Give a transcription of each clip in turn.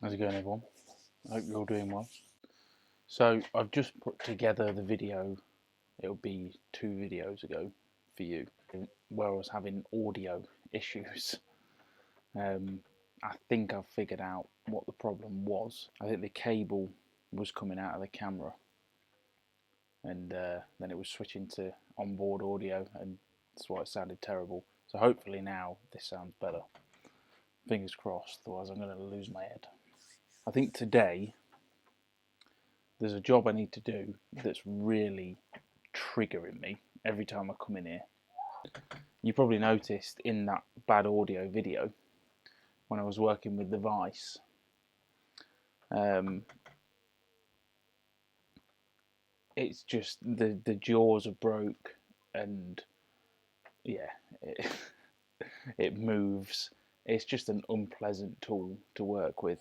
How's it going, everyone? I hope you're all doing well. So I've just put together the video. It'll be 2 videos ago for you, where I was having audio issues. I think I've figured out what the problem was. I think the cable was coming out of the camera, and then it was switching to onboard audio, and that's why it sounded terrible. So hopefully now this sounds better. Fingers crossed, otherwise I'm going to lose my head. I think today there's a job I need to do that's really triggering me every time I come in here. You probably noticed in that bad audio video when I was working with the Vise, it's just the jaws are broke, and yeah, it moves. It's just an unpleasant tool to work with.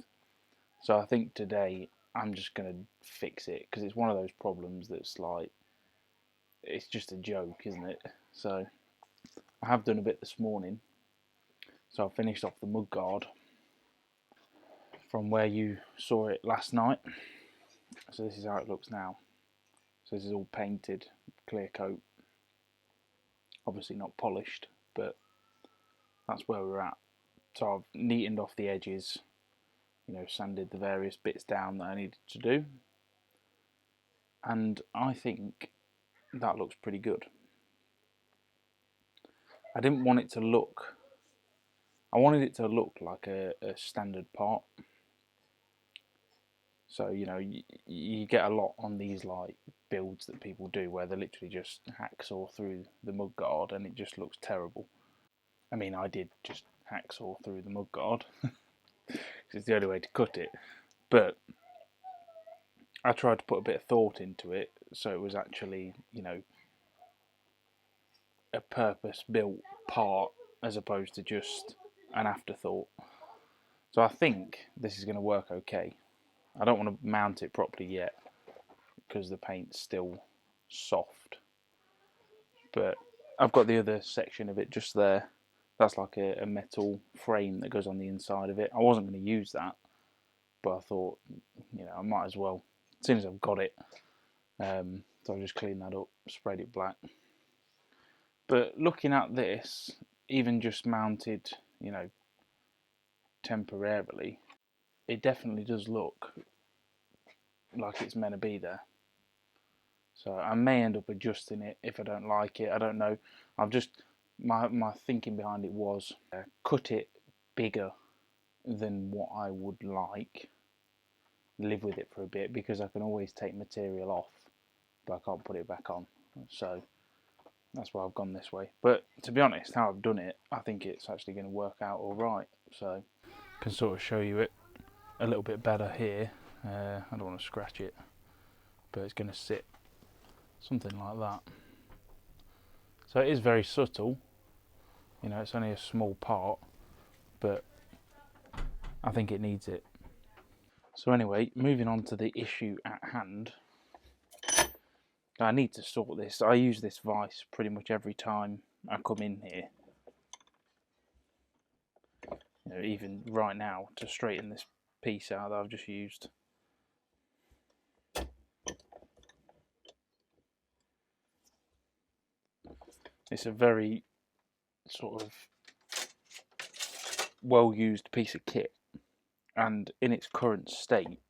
So I think today I'm just going to fix it, because it's one of those problems that's like, it's just a joke, isn't it? So I have done a bit this morning. So I finished off the Mudguard from where you saw it last night. So this is how it looks now. So this is all painted, clear coat. Obviously not polished, but that's where we're at. So I've neatened off the edges, sanded the various bits down that I needed to do. And I think that looks pretty good. I didn't want it to look, I wanted it to look like a standard part. So, you get a lot on these like builds that people do where they literally just hacksaw through the Mudguard and it just looks terrible. I mean, I did just hacksaw through the Mudguard because it's the only way to cut it. But I tried to put a bit of thought into it, so it was actually, a purpose-built part as opposed to just an afterthought. So I think this is going to work okay. I don't want to mount it properly yet because the paint's still soft. But I've got the other section of it just there. That's like a metal frame that goes on the inside of it. I wasn't going to use that, but I thought, I might as well, as soon as I've got it. So I just cleaned that up, sprayed it black. But looking at this, even just mounted, temporarily, it definitely does look like it's meant to be there. So I may end up adjusting it if I don't like it. I don't know. I've just, my thinking behind it was cut it bigger than what I would like, live with it for a bit, because I can always take material off, but I can't put it back on. So that's why I've gone this way. But to be honest, how I've done it, I think it's actually going to work out all right. So I can sort of show you it a little bit better here. I don't want to scratch it, but it's going to sit something like that. So it is very subtle. It's only a small part, but I think it needs it. So anyway, moving on to the issue at hand. I need to sort this. I use this Vise pretty much every time I come in here. Even right now, to straighten this piece out that I've just used. It's a very sort of well-used piece of kit, and in its current state,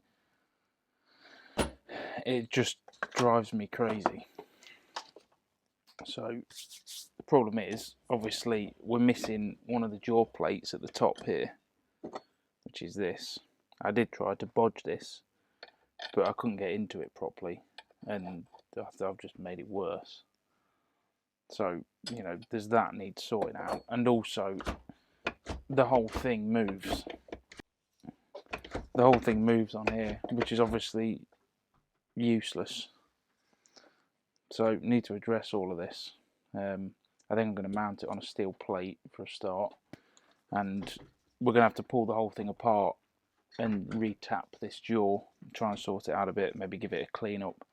it just drives me crazy. So the problem is, obviously, we're missing one of the jaw plates at the top here, which is this. I did try to bodge this, but I couldn't get into it properly, and I've just made it worse. So, there's that needs sorting out, and also the whole thing moves. The whole thing moves on here, which is obviously useless. So need to address all of this. I think I'm going to mount it on a steel plate for a start, and we're going to have to pull the whole thing apart and re-tap this jaw, try and sort it out a bit, maybe give it a clean up.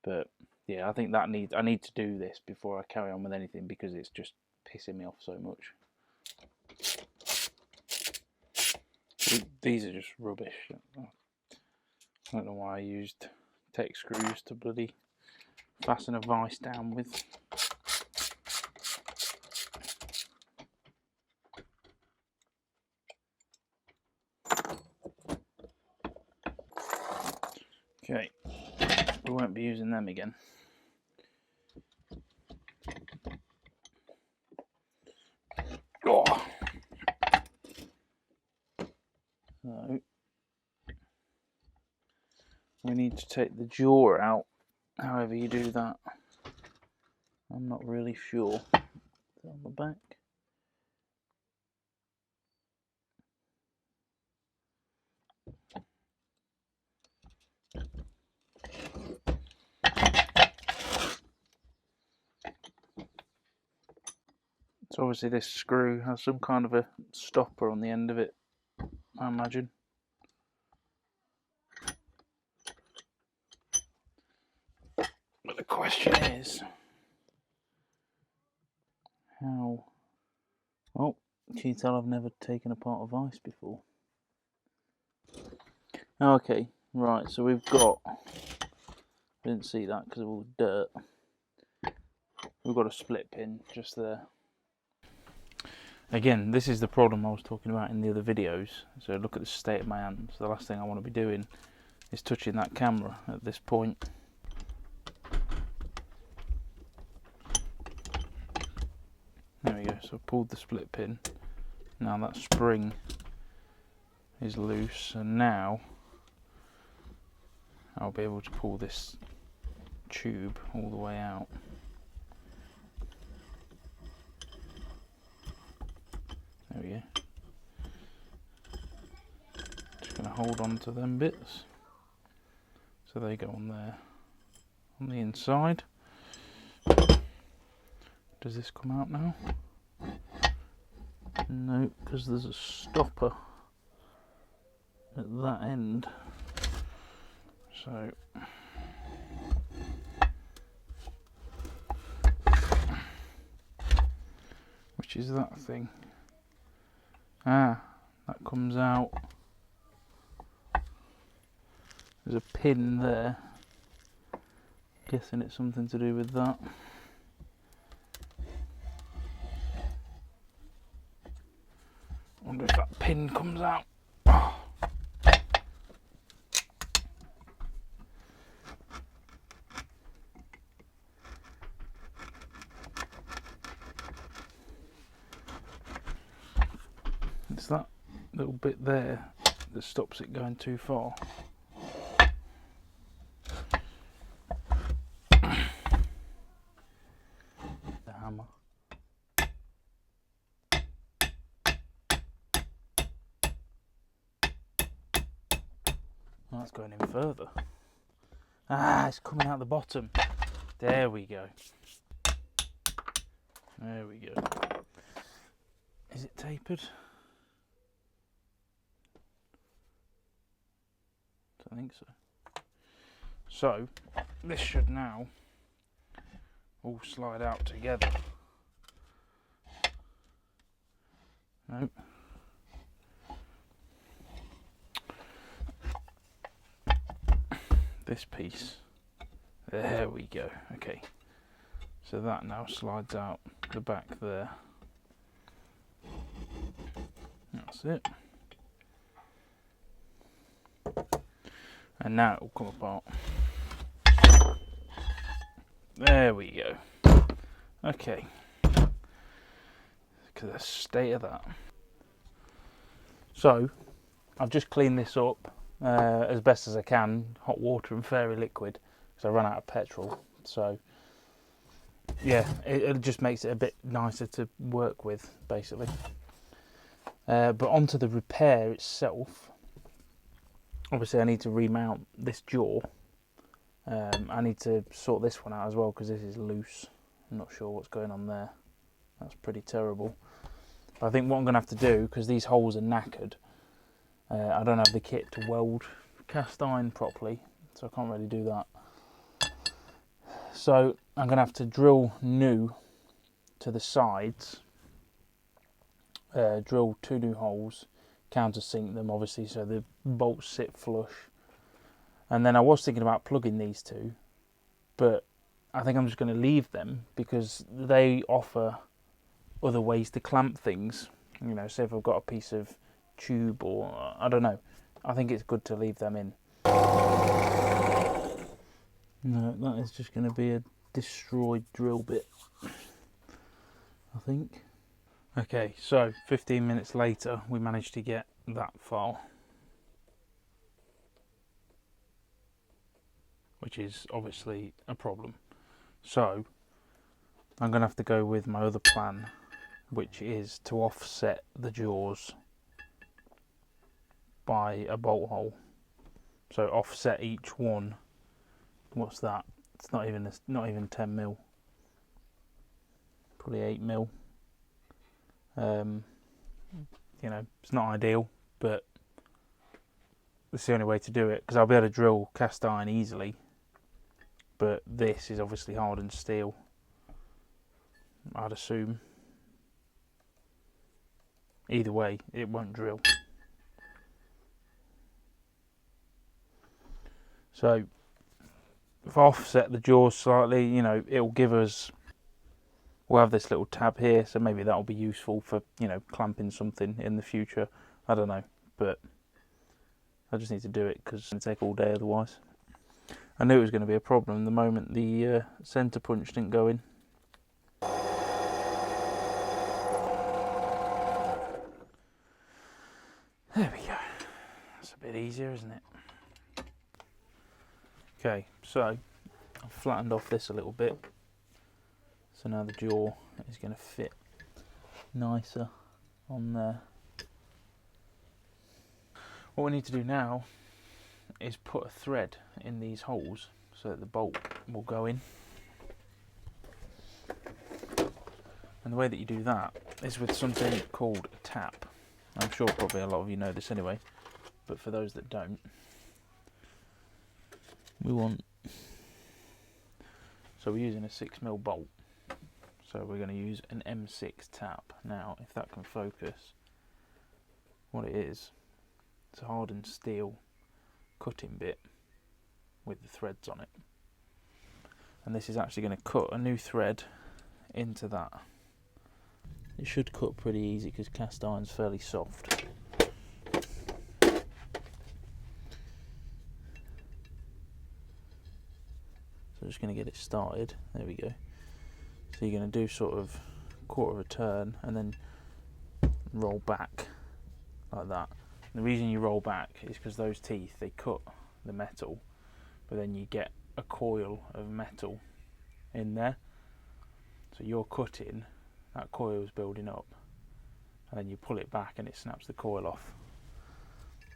But yeah, I think I need to do this before I carry on with anything, because it's just pissing me off so much. These are just rubbish. I don't know why I used tech screws to bloody fasten a vise down with. Okay, we won't be using them again. Oh. So we need to take the jaw out, however you do that. I'm not really sure. On the back. So obviously this screw has some kind of a stopper on the end of it, I imagine. But the question is, how... Oh, can you tell I've never taken apart a vise before? Okay, right, so we've got... I didn't see that because of all the dirt. We've got a split pin just there. Again, this is the problem I was talking about in the other videos. So look at the state of my hands. The last thing I want to be doing is touching that camera at this point. There we go, so I've pulled the split pin. Now that spring is loose, and now I'll be able to pull this tube all the way out. There we go. Just going to hold on to them bits. So they go on there. On the inside. Does this come out now? No, because there's a stopper at that end. So which is that thing? Ah, that comes out. There's a pin there. Guessing it's something to do with that. Wonder if that pin comes out. Oh. It's that little bit there that stops it going too far. The hammer. Oh, that's going in further. Ah, it's coming out the bottom. There we go. There we go. Is it tapered? I think so. So this should now all slide out together. Nope. This piece. There we go. Okay. So that now slides out the back there. That's it. And now it will come apart. There we go. Okay. Look at the state of that. So, I've just cleaned this up as best as I can. Hot water and fairy liquid, because I ran out of petrol. So, yeah, it just makes it a bit nicer to work with, basically. But onto the repair itself. Obviously I need to remount this jaw. I need to sort this one out as well because this is loose. I'm not sure what's going on there. That's pretty terrible. But I think what I'm going to have to do, because these holes are knackered, I don't have the kit to weld cast iron properly, so I can't really do that. So I'm going to have to drill new to the sides, drill 2 new holes, countersink them, obviously, so the bolts sit flush. And then I was thinking about plugging these two, but I think I'm just going to leave them because they offer other ways to clamp things. You know, say if I've got a piece of tube or I don't know, I think it's good to leave them in. No, that is just going to be a destroyed drill bit, I think. Okay, so 15 minutes later we managed to get that far, which is obviously a problem. So I'm going to have to go with my other plan, which is to offset the jaws by a bolt hole. So offset each one. What's that? It's not even 10 mil. Probably 8 mil. You know, it's not ideal, but it's the only way to do it because I'll be able to drill cast iron easily. But this is obviously hardened steel, I'd assume. Either way, it won't drill. So if I offset the jaws slightly, you know, it'll give us, we'll have this little tab here, so maybe that'll be useful for, you know, clamping something in the future. I don't know, but I just need to do it because it's going to take all day otherwise. I knew it was going to be a problem the moment the centre punch didn't go in. There we go. That's a bit easier, isn't it? Okay, so I've flattened off this a little bit. So now the jaw is going to fit nicer on there. What we need to do now is put a thread in these holes so that the bolt will go in. And the way that you do that is with something called a tap. I'm sure probably a lot of you know this anyway, but for those that don't, so we're using a 6mm bolt, so we're going to use an M6 tap. Now if that can focus, what it is, it's a hardened steel cutting bit with the threads on it, and this is actually going to cut a new thread into that. It should cut pretty easy because cast iron's fairly soft. So I'm just going to get it started. There we go. So you're going to do sort of quarter of a turn and then roll back like that. And the reason you roll back is because those teeth, they cut the metal, but then you get a coil of metal in there. So you're cutting, that coil is building up, and then you pull it back and it snaps the coil off.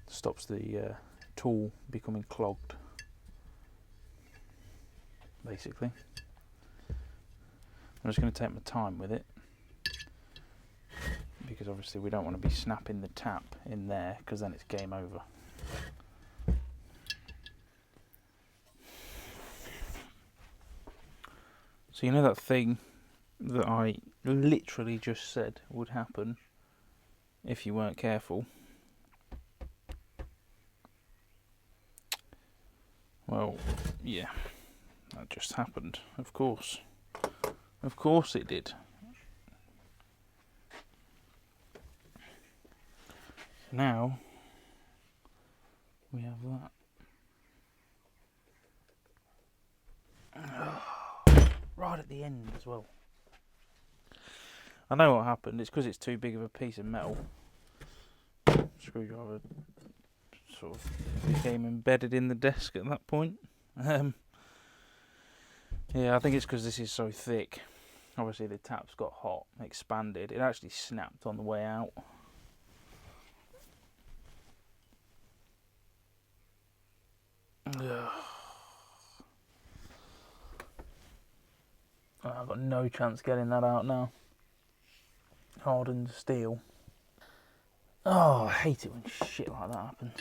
Stops the tool becoming clogged, basically. I'm just going to take my time with it because obviously we don't want to be snapping the tap in there because then it's game over. So you know that thing that I literally just said would happen if you weren't careful? Well, yeah, that just happened, of course. Of course it did. Now we have that. Right at the end as well. I know what happened. It's because it's too big of a piece of metal. Screwdriver sort of became embedded in the desk at that point. Yeah, I think it's because this is so thick. Obviously the tap's got hot, expanded. It actually snapped on the way out. I've got no chance getting that out now. Hardened steel. Oh, I hate it when shit like that happens.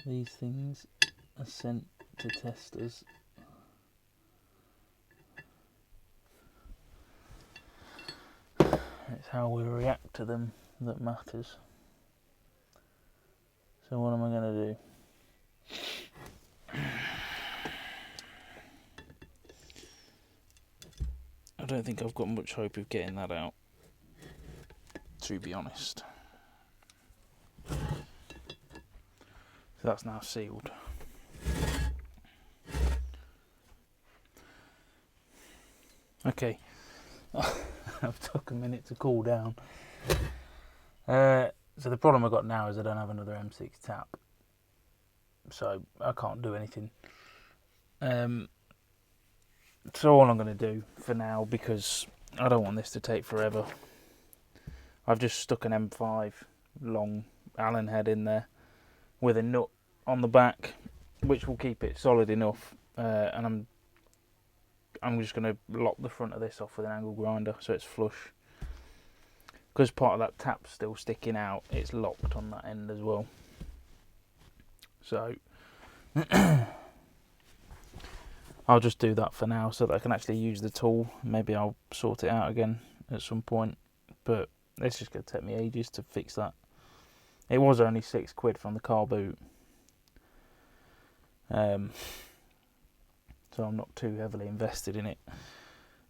These things are sent to testers. It's how we react to them that matters. So what am I going to do? I don't think I've got much hope of getting that out, to be honest. So that's now sealed. Okay, I've took a minute to cool down. So the problem I've got now is I don't have another M6 tap, so I can't do anything. So all I'm going to do for now, because I don't want this to take forever, I've just stuck an M5 long Allen head in there with a nut on the back, which will keep it solid enough, and I'm just going to lock the front of this off with an angle grinder so it's flush. Because part of that tap's still sticking out, it's locked on that end as well. So I'll just do that for now so that I can actually use the tool. Maybe I'll sort it out again at some point, but it's just going to take me ages to fix that. It was only £6 from the car boot, so I'm not too heavily invested in it.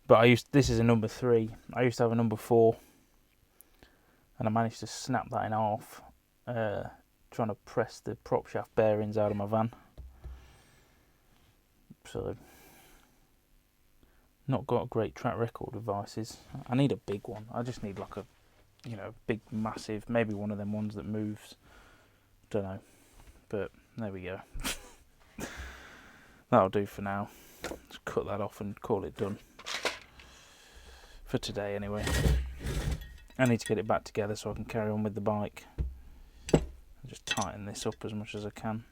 But this is a number 3. I used to have a number 4, and I managed to snap that in half, trying to press the prop shaft bearings out of my van. So, not got a great track record with Vices. I need a big one. I just need like a, big, massive, maybe one of them ones that moves. Don't know, but there we go. That'll do for now. Just cut that off and call it done. For today, anyway. I need to get it back together so I can carry on with the bike. Just tighten this up as much as I can.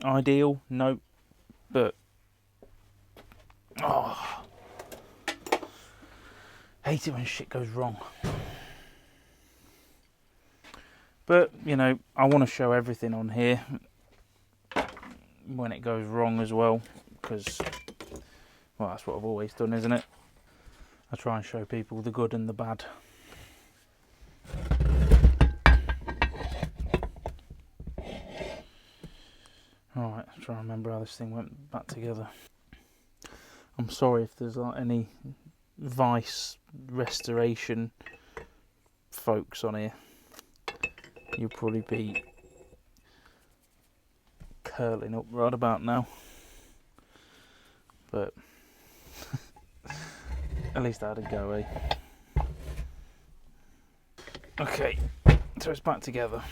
Ideal? Nope. But hate it when shit goes wrong. But I want to show everything on here when it goes wrong as well, because that's what I've always done, isn't it? I try and show people the good and the bad. Alright, I'm trying to remember how this thing went back together. I'm sorry if there's any Vise restoration folks on here. You'll probably be curling up right about now. But at least I had a go, eh? Okay, so it's back together.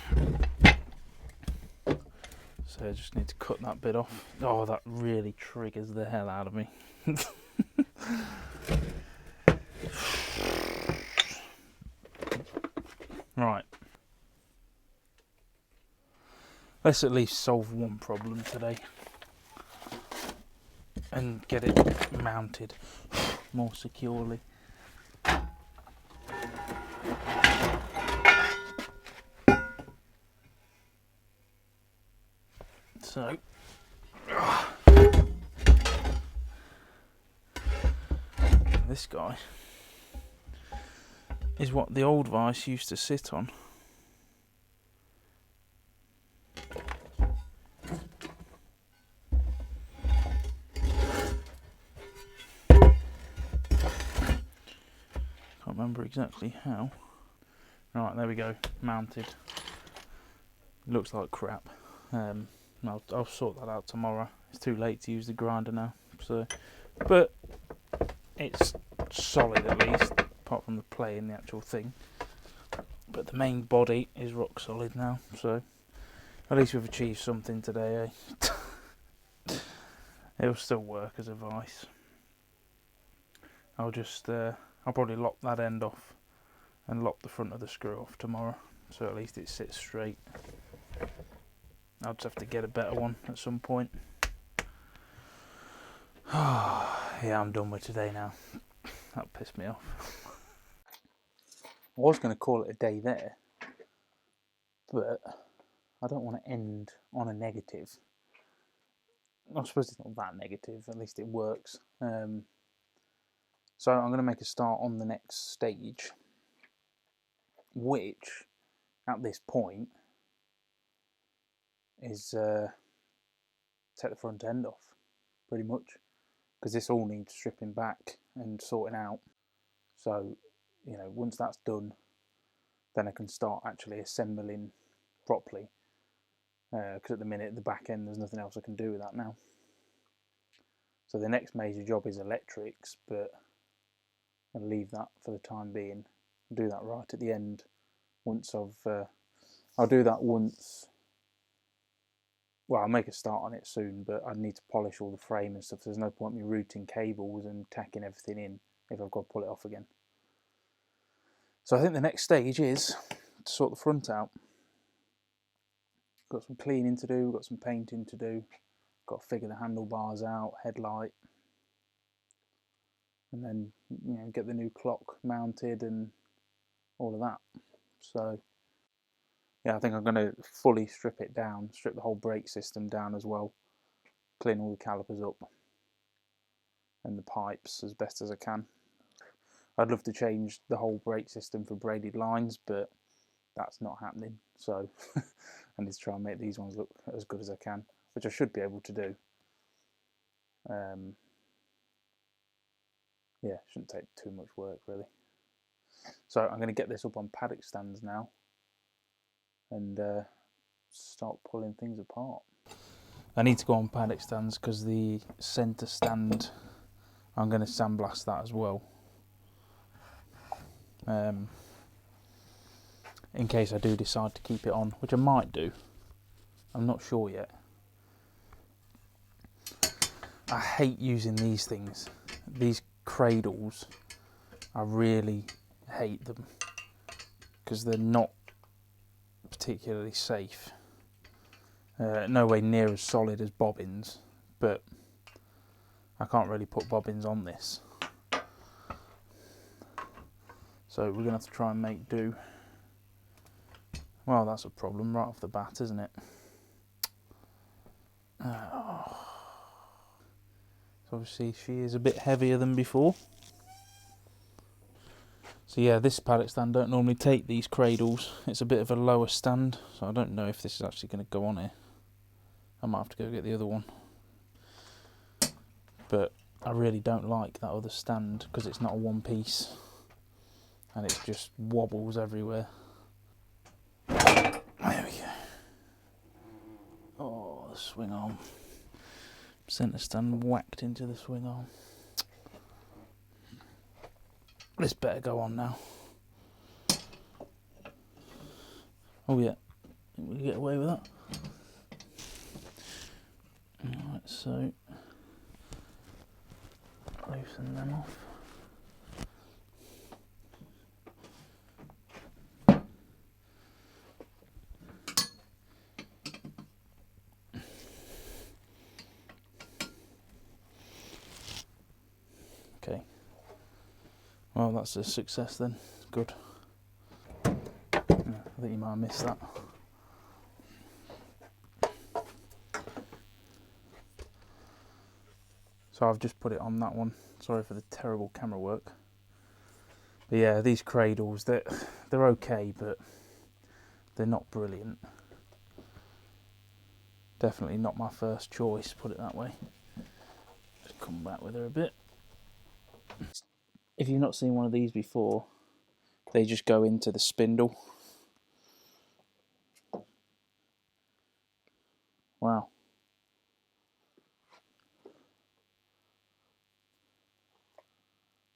So I just need to cut that bit off. Oh, that really triggers the hell out of me. Right. Let's at least solve one problem today. And get it mounted more securely. So, this guy is what the old Vise used to sit on. Can't remember exactly how. Right, there we go, mounted. Looks like crap. I'll sort that out tomorrow. It's too late to use the grinder now. So, but it's solid at least, apart from the play in the actual thing. But the main body is rock solid now. So at least we've achieved something today, eh? It'll still work as a Vise. I'll probably lock that end off and lock the front of the screw off tomorrow, so at least it sits straight. I'll just have to get a better one at some point. Yeah, I'm done with today now. That pissed me off. I was going to call it a day there, but I don't want to end on a negative. I suppose it's not that negative, at least it works. So I'm going to make a start on the next stage. which at this point is take the front end off pretty much, because this all needs stripping back and sorting out. So, you know, once that's done, then I can start actually assembling properly, because at the minute the back end there's nothing else I can do with that now. So the next major job is electrics, but I'll leave that for the time being. I'll do that right at the end. Once I'll do that once. Well, I'll make a start on it soon, but I need to polish all the frame and stuff. So there's no point me routing cables and tacking everything in if I've got to pull it off again. So I think the next stage is to sort the front out. Got some cleaning to do, got some painting to do, got to figure the handlebars out, headlight, and then, you know, get the new clock mounted and all of that. So yeah, I think I'm going to fully strip it down, strip the whole brake system down as well, clean all the calipers up and the pipes as best as I can. I'd love to change the whole brake system for braided lines, but that's not happening. So I need to try and make these ones look as good as I can, which I should be able to do. Yeah, shouldn't take too much work really. So I'm going to get this up on paddock stands now and start pulling things apart. I need to go on paddock stands because the centre stand, I'm going to sandblast that as well. In case I do decide to keep it on, which I might do. I'm not sure yet. I hate using these things. These cradles, I really hate them because they're not particularly safe. No way near as solid as bobbins, but I can't really put bobbins on this. So we're going to have to try and make do. Well, that's a problem right off the bat, isn't it? So obviously she is a bit heavier than before. So yeah, this paddock stand don't normally take these cradles. It's a bit of a lower stand, so I don't know if this is actually going to go on here. I might have to go get the other one. But I really don't like that other stand because it's not a one piece and it just wobbles everywhere. There we go. Oh, the swing arm. Centre stand whacked into the swing arm. This better go on now. Oh yeah, think we can get away with that. Alright, so loosen them off. Okay. Well, that's a success then. Good. I think you might have missed that. So I've just put it on that one. Sorry for the terrible camera work. But yeah, these cradles, they're okay, but they're not brilliant. Definitely not my first choice, put it that way. Just come back with her a bit. If you've not seen one of these before, they just go into the spindle. Wow.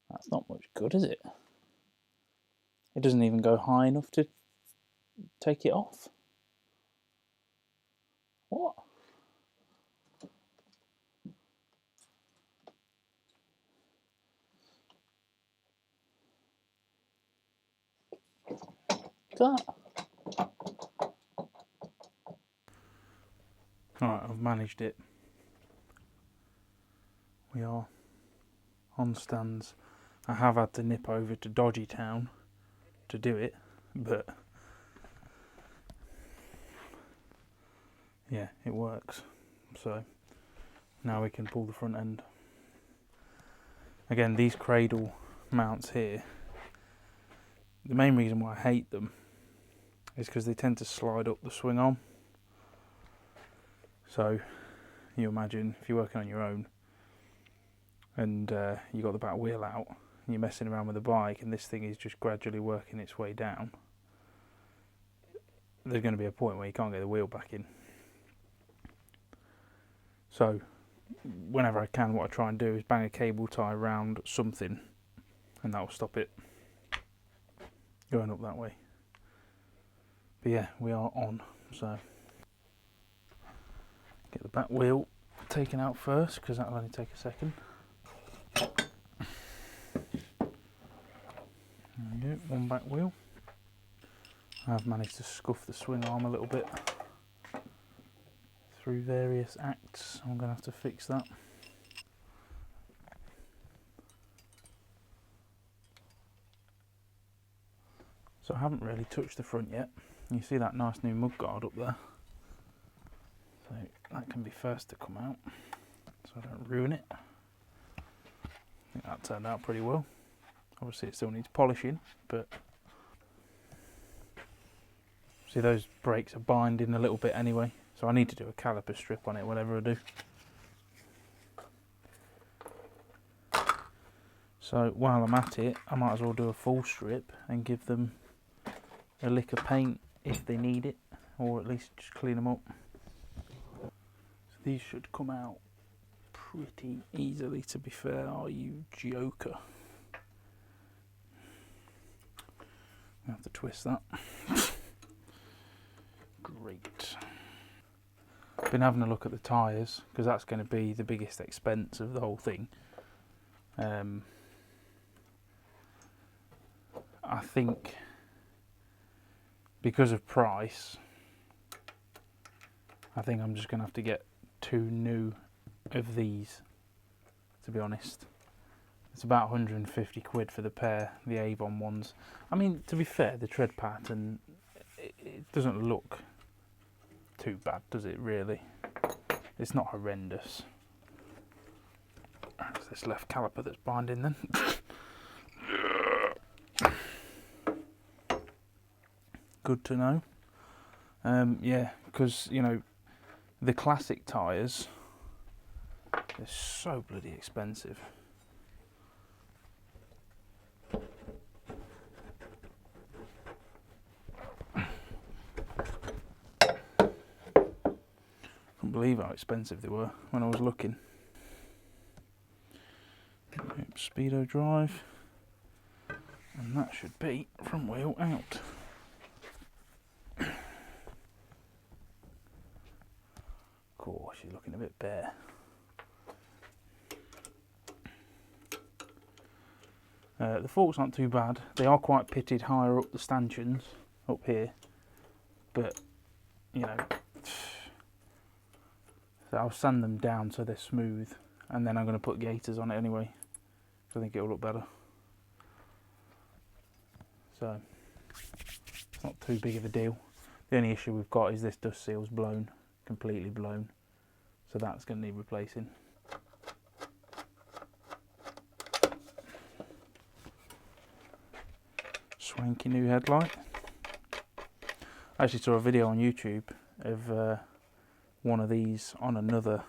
That's not much good, is it? It doesn't even go high enough to take it off. What? Look at that. Alright, I've managed it. We are on stands. I have had to nip over to Dodgy Town to do it, but yeah, it works. So now we can pull the front end. Again, these cradle mounts here, The main reason why I hate them is because they tend to slide up the swing arm. So you imagine if you're working on your own and you got the back wheel out and you're messing around with the bike and this thing is just gradually working its way down, there's going to be a point where you can't get the wheel back in. So whenever I can, what I try and do is bang a cable tie around something and that will stop it going up that way. But yeah, we are on, so get the back wheel taken out first because that'll only take a second. There we go, one back wheel. I've managed to scuff the swing arm a little bit through various acts. I'm going to have to fix that. So I haven't really touched the front yet. You see that nice new mudguard up there. So that can be first to come out, so I don't ruin it. I think that turned out pretty well. Obviously it still needs polishing, but see those brakes are binding a little bit anyway, so I need to do a caliper strip on it whatever I do. So while I'm at it, I might as well do a full strip and give them a lick of paint if they need it, or at least just clean them up. So these should come out pretty easily, to be fair. Are you joker? I have to twist that. Great. Been having a look at the tyres because that's going to be the biggest expense of the whole thing. I think because of price, I think I'm just going to have to get 2 new of these, to be honest. It's about 150 quid for the pair, the Avon ones. I mean, to be fair, the tread pattern, it doesn't look too bad, does it really? It's not horrendous. It's this left caliper that's binding then. Good to know. Yeah, because, you know, the classic tyres, they're so bloody expensive. Couldn't believe how expensive they were when I was looking. Speedo drive, and that should be front wheel out. Cool, she's looking a bit bare. The forks aren't too bad. They are quite pitted higher up the stanchions, up here, but you know, so I'll sand them down so they're smooth, and then I'm going to put gaiters on it anyway, so I think it'll look better. So it's not too big of a deal. The only issue we've got is this dust seal's blown, completely blown, so that's going to need replacing. Swanky new headlight. I actually saw a video on YouTube of one of these on another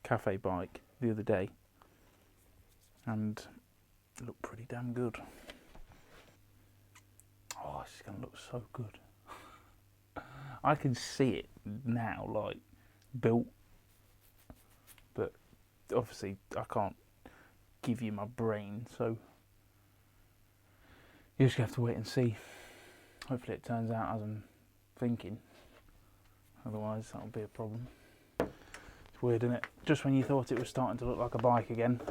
cafe bike the other day, and it looked pretty damn good. Oh, this is going to look so good. I can see it now, like, built, but obviously I can't give you my brain, so you just have to wait and see. Hopefully it turns out as I'm thinking, otherwise that'll be a problem. It's weird, isn't it? Just when you thought it was starting to look like a bike again,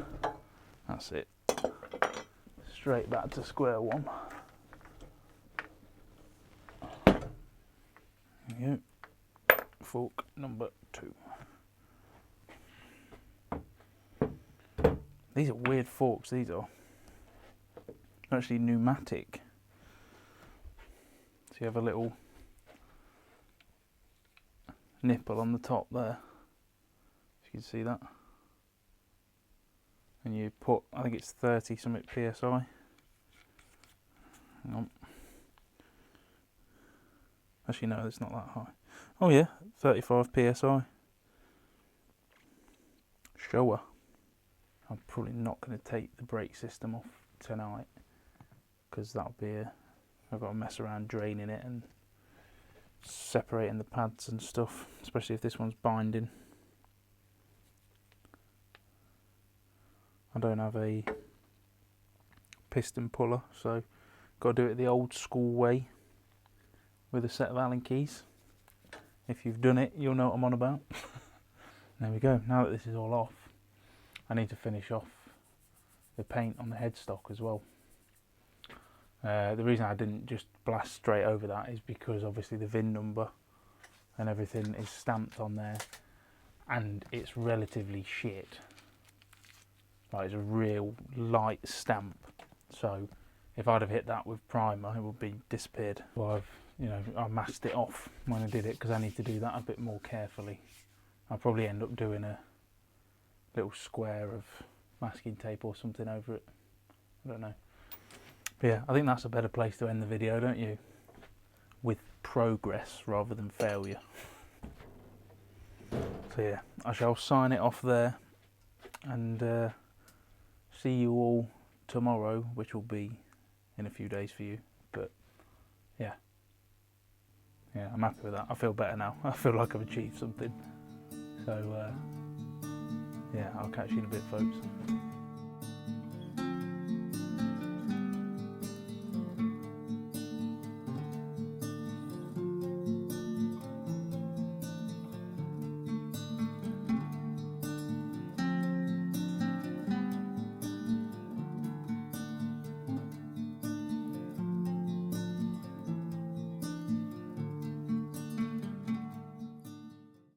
that's it. Straight back to square one. There you go. Fork number 2. These are weird forks, these are. They're actually pneumatic. So you have a little nipple on the top there, if you can see that. And you put, I think it's 30 something PSI. Hang on. Actually, no, it's not that high. Oh yeah, 35 psi. Shower. I'm probably not going to take the brake system off tonight because that'll be I've got to mess around draining it and separating the pads and stuff, especially if this one's binding. I don't have a piston puller, so got to do it the old school way with a set of Allen keys. If you've done it, you'll know what I'm on about. There we go. Now that this is all off, I need to finish off the paint on the headstock as well. The reason I didn't just blast straight over that is because obviously the VIN number and everything is stamped on there, and it's relatively shit. Like, it's a real light stamp, so if I'd have hit that with primer, it would be disappeared. Well, I masked it off when I did it because I need to do that a bit more carefully. I'll probably end up doing a little square of masking tape or something over it. I don't know. But yeah, I think that's a better place to end the video, don't you? With progress rather than failure. So yeah, I shall sign it off there and see you all tomorrow, which will be in a few days for you. But yeah, I'm happy with that. I feel better now. I feel like I've achieved something. So yeah, I'll catch you in a bit, folks.